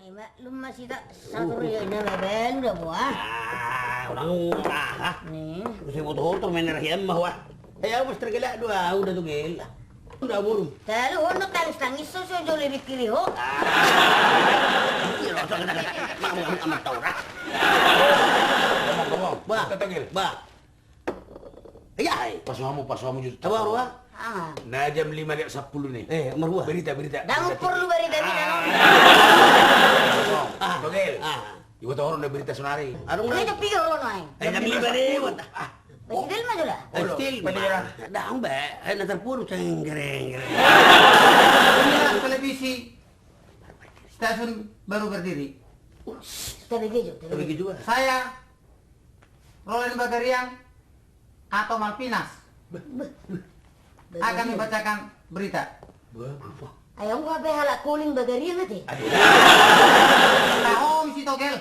Ay, maklum masih tak satu riyan na bebel udah buah. Udah. Nih. Kasi motor main rahyam mahwa. Ayaw mas tergala dua udah tuh gel. Udah burung. Talo ono tangis so jole bikiri ho. Iya, rasa kena mak amat tau ras. Ba, Tatagil. ba. Ayay. Pas kamu justru. Coba ruah. Ah. Nah jam 5.10 nih. Marwah. Berita. Dangu perlu bari dari dano. Togel. Ibu tahu orang berita sonari. Arung Kaya na. pigo ro ay. Jam 5 lewat. Presidel mah jula. Still. Penjara. Dahang ba. Ay natarpuro sa gereng. Inilah televisi stasiun baru berdiri. Tapi kejo. Tapi gitu juga. Saya Roland Bagarian atau Malpinas akan membacakan berita. Ayaw ko ba halak kuling bagari ngati. Tahu si Togel.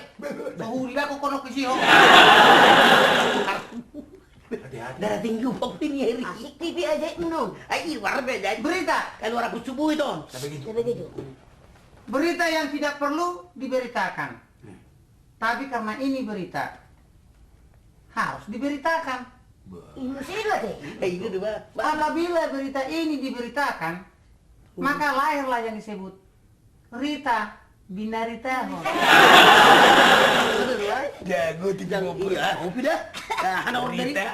Mahuli ako kono kisiho. Darah tinggi upok tinggi. Asik TV aja no. Ay, warna jadi. Berita. Kalau aku subuh itu. Tapi kejo. Berita yang tidak perlu diberitakan. Tapi karena ini berita harus diberitakan. Imo sila te. Itu dua. Apabila berita ini diberitakan, maka lahirlah yang disebut Rita Binarita. Jago tiga ngobrol. Iya, kopi dah. Anak orang dari. Berita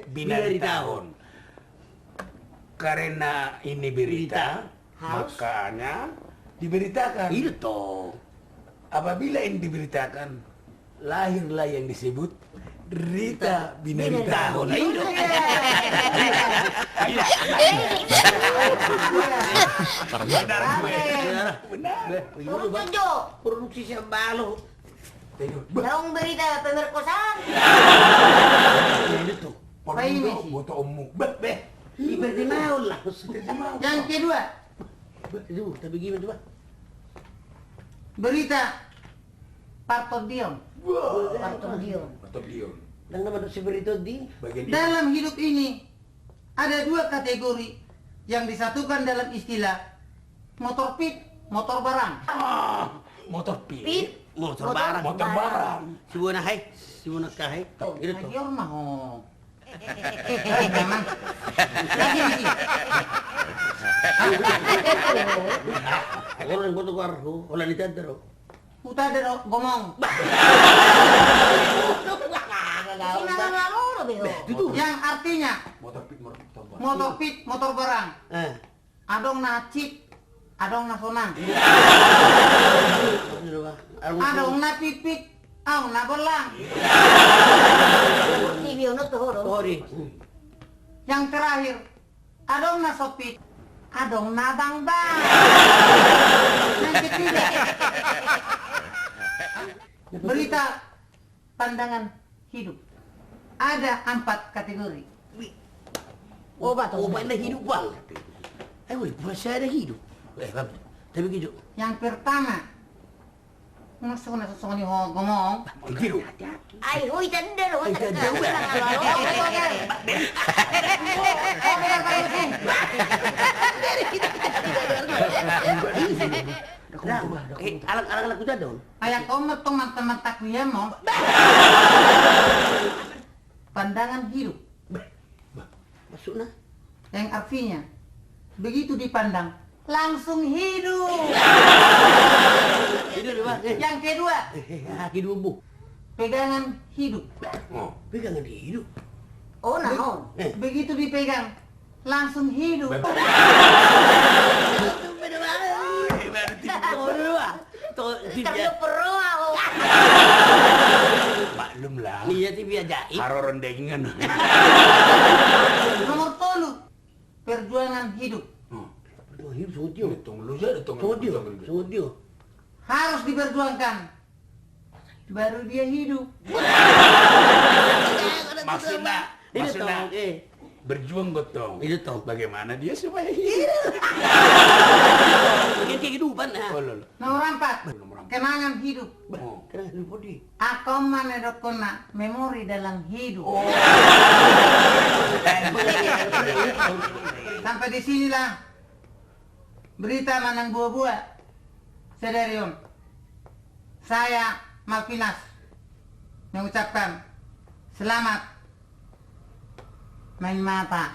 binari tahun. Karena ini berita, Harus. makanya diberitakan. Itu toh. Apabila ini diberitakan, lahirlah yang disebut Rita Binari tahun. Itu. Benar gue. Benar. Turun kejo. Produksi sembalo. Daong berita pemerkosaan. Itu. Paimisi. Boto ommu. Beh. Ibaratnya mau lah. Yang kedua, Itu, tapi gimana coba? berita Partodion. Partodion. Boto Dion. Nang naman si Berito di. Bagian Dalam hidup ini ada dua kategori yang disatukan dalam istilah motor pit, motor barang. motor pit. Pit. Motor barang. Motor barang. Si Buana hai. Si Buana kahai. Itu toh. Ayo mah oh. Memang. Lagi lagi. Orang boto ko arho. Wala ni tadaro. Uta dero gomong. Sinalalo beho. Yang artinya Motor pit, motor barang. motor pit, motor barang. Adong na cip, adong na sonang. Adong na pipik, adong na belang. TV ono to horo. Sorry. Yang terakhir, adong na sopit, adong na bang-bang. Yang ketiga, berita pandangan hidup. Ada 4 kategori. Obat Obat na hidup bang. Ay, wala. Puasa na hidup. Tapi gitu. Yang pertama, masuk na susung ni ho ngomong. Giro. Ay, huy tanda lo. Ay, tanda ba? Alang-alang aku dah dong. Ayang komat teman-teman takwiya mo. Pandangan hidup. Masuk na. Yang artinya, begitu dipandang, langsung hidup. Itu dia bang. Yang kedua, Hidup bu. pegangan hidup. Oh. Pegangan hidup. Oh, naon. Begitu dipegang, langsung hidup. Beda bang. Terlalu perlu ako. Maklum lah. Iya TV ajaib. Haro rendengan. Nomor 10, perjuangan hidup. Hidup sungut dia. Tunggu lu saja, Sungut dia. Sungut dia. Harus diperjuangkan. Baru dia hidup. Maksudnya, Itu toh. berjuang gotong. Itu toh. Bagaimana dia supaya hidup? Bagian kehidupan nah. Oh, lolo. Nomor 4, Nomor 4. kenangan hidup. Oh. Kenapa hidup dia? Ako manedokona memori dalam hidup. Sampai di sinilah berita Manang Buah-Buah. Sedarion. saya Malvinas mengucapkan selamat main mata.